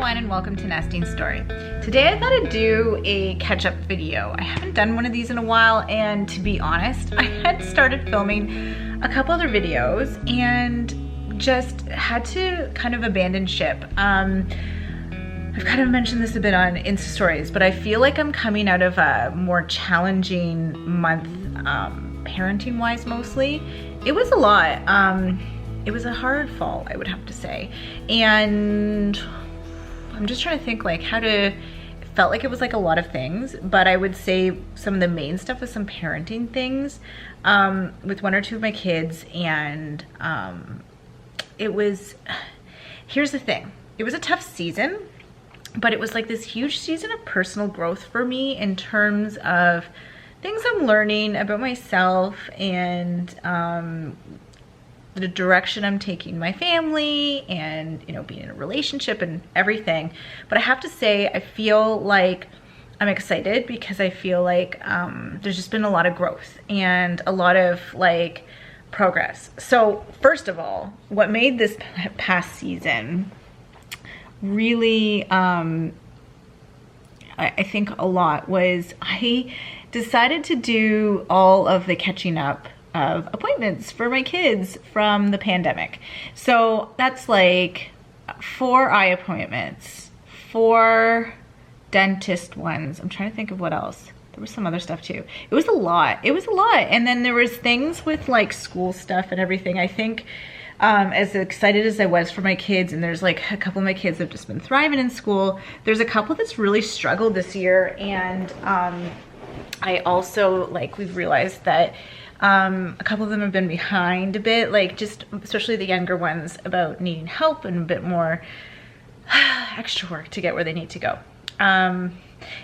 everyone and welcome to Nesting Story. Today I thought I'd do a catch-up video. I haven't done one of these in a while, and to be honest, I had started filming a couple other videos and just had to kind of abandon ship. I've kind of mentioned this a bit on Insta Stories, but I feel like I'm coming out of a more challenging month, parenting-wise mostly. It was a lot. It was a hard fall, I would have to say. And I'm just trying to think like it felt like it was like a lot of things, but I would say some of the main stuff was some parenting things with one or two of my kids. And here's the thing, it was a tough season, but it was like this huge season of personal growth for me in terms of things I'm learning about myself and the direction I'm taking my family and, you know, being in a relationship and everything. But I have to say, I feel like I'm excited because I feel like there's just been a lot of growth and a lot of like progress. So first of all, what made this past season really, I think a lot was I decided to do all of the catching up of appointments for my kids from the pandemic. So that's like 4 eye appointments, 4 dentist ones. I'm trying to think of what else. There was some other stuff too. It was a lot. It was a lot. And then there was things with like school stuff and everything. I think as excited as I was for my kids, and there's like a couple of my kids that have just been thriving in school. There's a couple that's really struggled this year. And I also, like, we've realized that a couple of them have been behind a bit, like just especially the younger ones, about needing help and a bit more extra work to get where they need to go.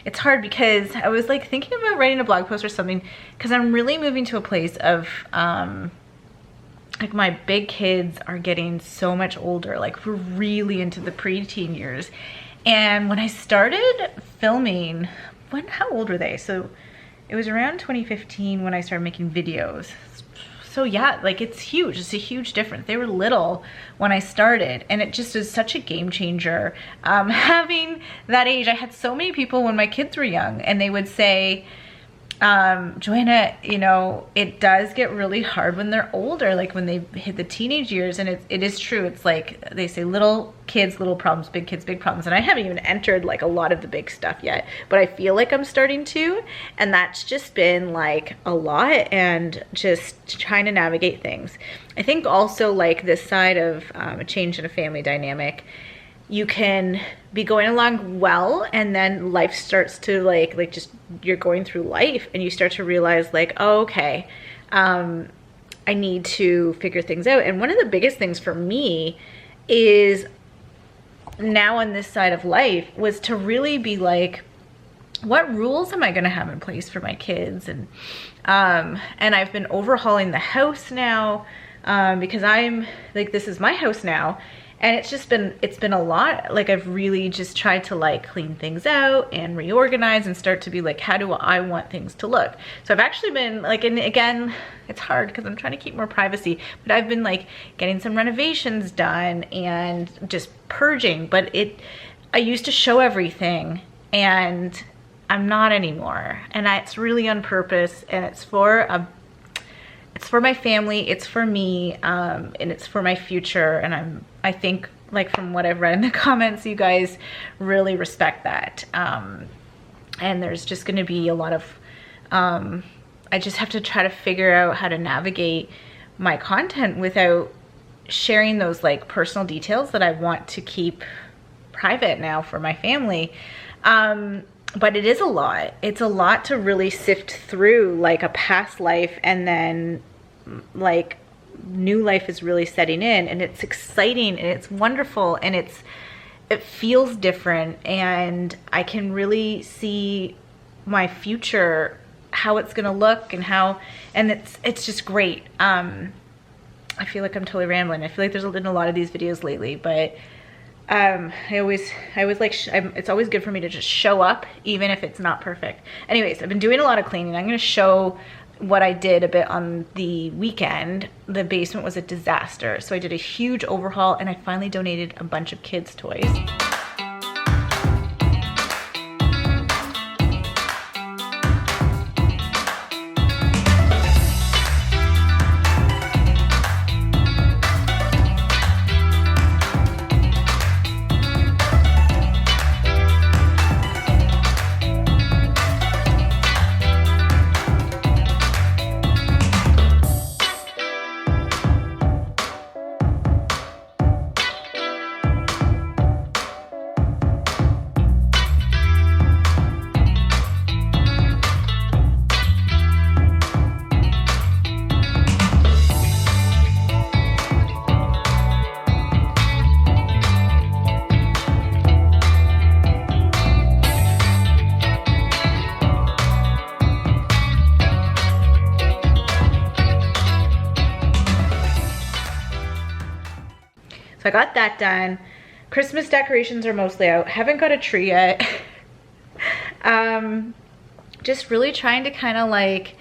It's hard because I was like thinking about writing a blog post or something, because I'm really moving to a place of like my big kids are getting so much older, like we're really into the preteen years. And when I started filming, how old were they? So it was around 2015 when I started making videos. So yeah, like it's huge. It's a huge difference. They were little when I started, and it just is such a game changer. Having that age, I had so many people when my kids were young, and they would say, Joanna, you know, it does get really hard when they're older, like when they hit the teenage years. And it is true. It's like they say, little kids, little problems, big kids, big problems. And I haven't even entered like a lot of the big stuff yet, but I feel like I'm starting to, and that's just been like a lot, and just trying to navigate things. I think also like this side of a change in a family dynamic, you can be going along well, and then life starts to like just you're going through life and you start to realize like, oh, okay, I need to figure things out. And one of the biggest things for me is now on this side of life was to really be like, what rules am I going to have in place for my kids? And I've been overhauling the house now because I'm like, this is my house now. And it's been a lot. Like I've really just tried to like clean things out and reorganize and start to be like, how do I want things to look? So I've actually been like, and again, it's hard because I'm trying to keep more privacy, but I've been like getting some renovations done and just purging. But I used to show everything, and I'm not anymore. And it's really on purpose, and it's for my family, it's for me, and it's for my future. And I think like from what I've read in the comments, you guys really respect that. And there's just gonna be a lot of, I just have to try to figure out how to navigate my content without sharing those like personal details that I want to keep private now for my family. But it is a lot. It's a lot to really sift through like a past life, and then like new life is really setting in, and it's exciting and it's wonderful, and it feels different, and I can really see my future, how it's gonna look, and it's just great. I feel like I'm totally rambling. I feel like there's been a lot of these videos lately, but I always like, it's always good for me to just show up even if it's not perfect. Anyways, I've been doing a lot of cleaning. I'm gonna show what I did a bit on the weekend. The basement was a disaster, so I did a huge overhaul, and I finally donated a bunch of kids' toys. So I got that done. Christmas decorations are mostly out. Haven't got a tree yet. Just really trying to kind of like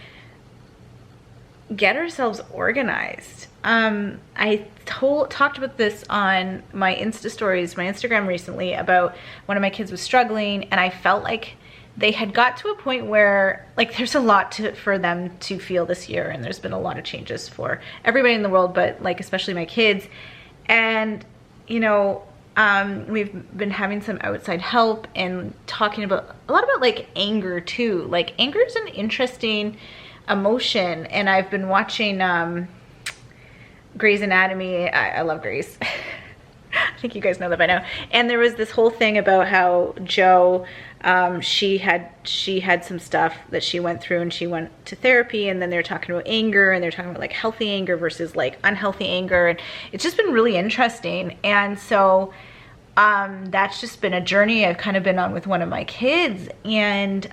get ourselves organized. I talked about this on my Insta stories, my Instagram recently, about one of my kids was struggling, and I felt like they had got to a point where like there's a lot for them to feel this year, and there's been a lot of changes for everybody in the world, but like especially my kids. And you know, we've been having some outside help and talking about a lot about like anger too. Like anger is an interesting emotion, and I've been watching Grey's Anatomy. I love Grey's. I think you guys know that by now. And there was this whole thing about how Jo, she had some stuff that she went through, and she went to therapy, and then they're talking about anger, and they're talking about like healthy anger versus like unhealthy anger, and it's just been really interesting. And so that's just been a journey I've kind of been on with one of my kids, and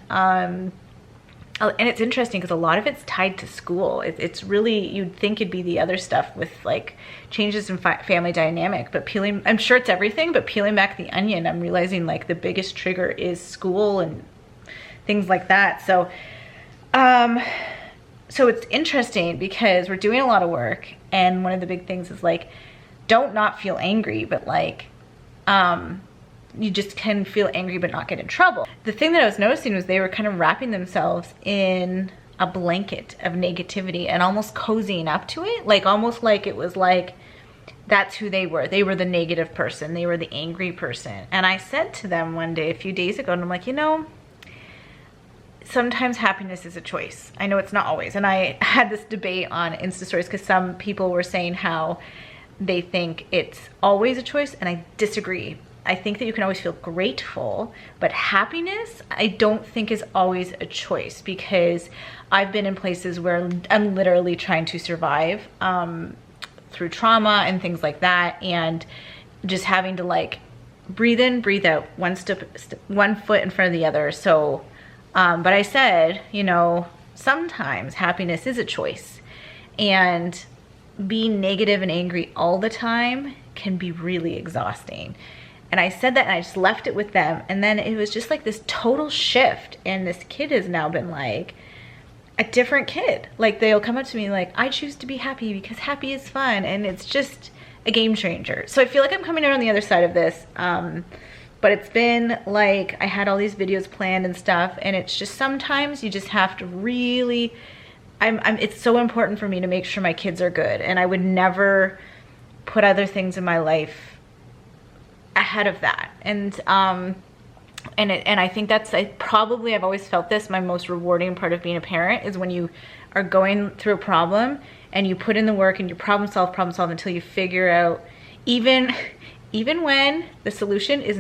it's interesting because a lot of it's tied to school. It's really, you'd think it'd be the other stuff with like changes in family dynamic, but I'm sure it's everything, but peeling back the onion, I'm realizing like the biggest trigger is school and things like that. So, so it's interesting because we're doing a lot of work, and one of the big things is like, don't not feel angry, but like, you just can feel angry but not get in trouble. The thing that I was noticing was they were kind of wrapping themselves in a blanket of negativity and almost cozying up to it, like almost like it was like that's who they were. They were the negative person. They were the angry person. And I said to them one day, a few days ago, and I'm like, you know, sometimes happiness is a choice. I know it's not always. And I had this debate on Insta stories because some people were saying how they think it's always a choice, and I disagree. I think that you can always feel grateful, but happiness, I don't think is always a choice, because I've been in places where I'm literally trying to survive through trauma and things like that, and just having to like breathe in, breathe out, one foot in front of the other. So, but I said, you know, sometimes happiness is a choice, and being negative and angry all the time can be really exhausting. And I said that, and I just left it with them. And then it was just like this total shift. And this kid has now been like a different kid. Like they'll come up to me like, I choose to be happy because happy is fun. And it's just a game changer. So I feel like I'm coming out on the other side of this. But it's been like, I had all these videos planned and stuff. And it's just sometimes you just have to really, it's so important for me to make sure my kids are good. And I would never put other things in my life ahead of that. And I think that's, I've always felt this, my most rewarding part of being a parent is when you are going through a problem and you put in the work and you problem solve until you figure out, even when the solution is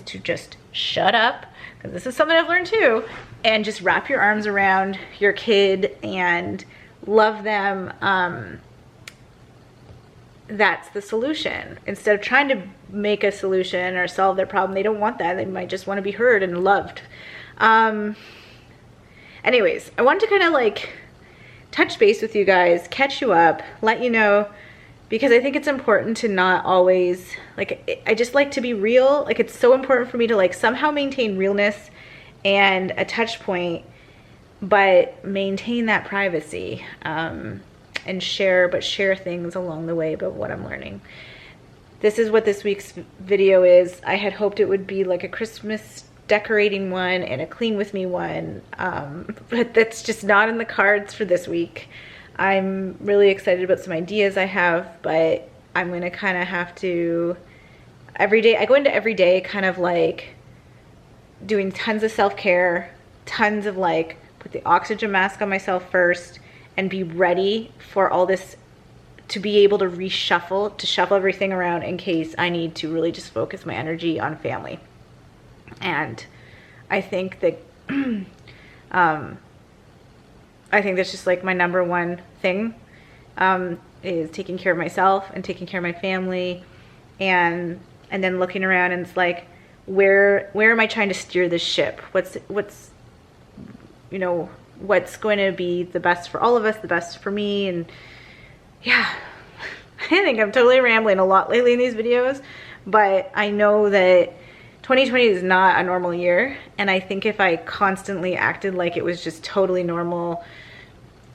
to just shut up, because this is something I've learned too, and just wrap your arms around your kid and love them. That's the solution. Instead of trying to make a solution or solve their problem, they don't want that. They might just want to be heard and loved. Anyways, I wanted to kind of like touch base with you guys, catch you up, let you know, because I think it's important to not always, like, I just like to be real. Like, it's so important for me to like somehow maintain realness and a touch point, but maintain that privacy. And share things along the way about what I'm learning. This is what this week's video is. I had hoped it would be like a Christmas decorating one and a clean with me one, but that's just not in the cards for this week. I'm really excited about some ideas I have, but I'm gonna kind of have to, every day, I go into every day kind of like doing tons of self-care, tons of like, put the oxygen mask on myself first, and be ready for all this, to be able to shuffle everything around in case I need to really just focus my energy on family. And I think that, I think that's just like my number one thing, is taking care of myself and taking care of my family, and then looking around and it's like, where am I trying to steer this ship? What's, you know, what's going to be the best for all of us, the best for me. And yeah, I think I'm totally rambling a lot lately in these videos, but I know that 2020 is not a normal year, and I think if I constantly acted like it was just totally normal,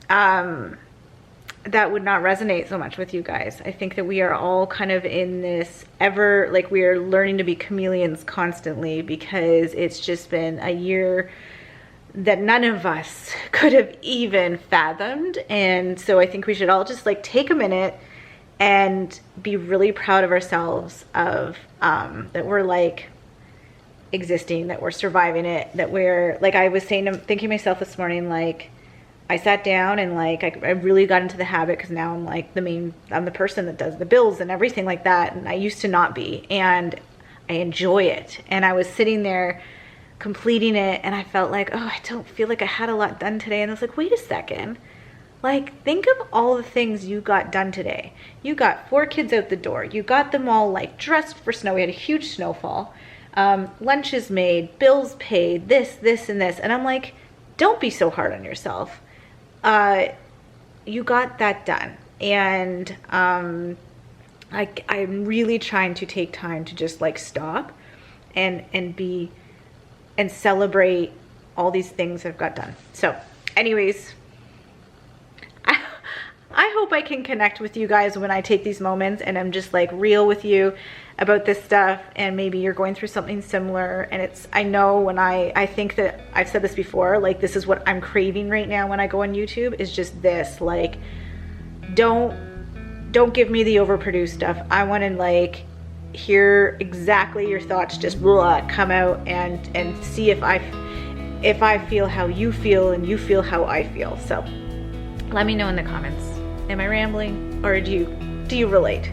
that would not resonate so much with you guys. I think that we are all kind of in this like we are learning to be chameleons constantly, because it's just been a year that none of us could have even fathomed. And so I think we should all just like take a minute and be really proud of ourselves, of that we're like existing, that we're surviving it, that we're like, I was thinking to myself this morning, like I sat down and like I really got into the habit, because now I'm like I'm the person that does the bills and everything like that, and I used to not be, and I enjoy it. And I was sitting there completing it, and I felt like, oh, I don't feel like I had a lot done today. And I was like, wait a second, like think of all the things you got done today. You got 4 kids out the door, you got them all like dressed for snow, we had a huge snowfall, lunches made, bills paid, this and this. And I'm like, don't be so hard on yourself. You got that done. And I'm really trying to take time to just like stop and celebrate all these things I've got done. So anyways, I hope I can connect with you guys when I take these moments and I'm just like real with you about this stuff, and maybe you're going through something similar. And I know when I think that I've said this before, like this is what I'm craving right now when I go on YouTube, is just this, like, don't give me the overproduced stuff. I want to like hear exactly your thoughts, just blah, come out and see if I feel how you feel and you feel how I feel. So let me know in the comments. Am I rambling, or do you relate?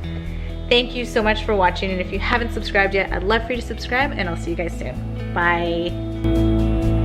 Thank you so much for watching, and if you haven't subscribed yet, I'd love for you to subscribe, and I'll see you guys soon. Bye.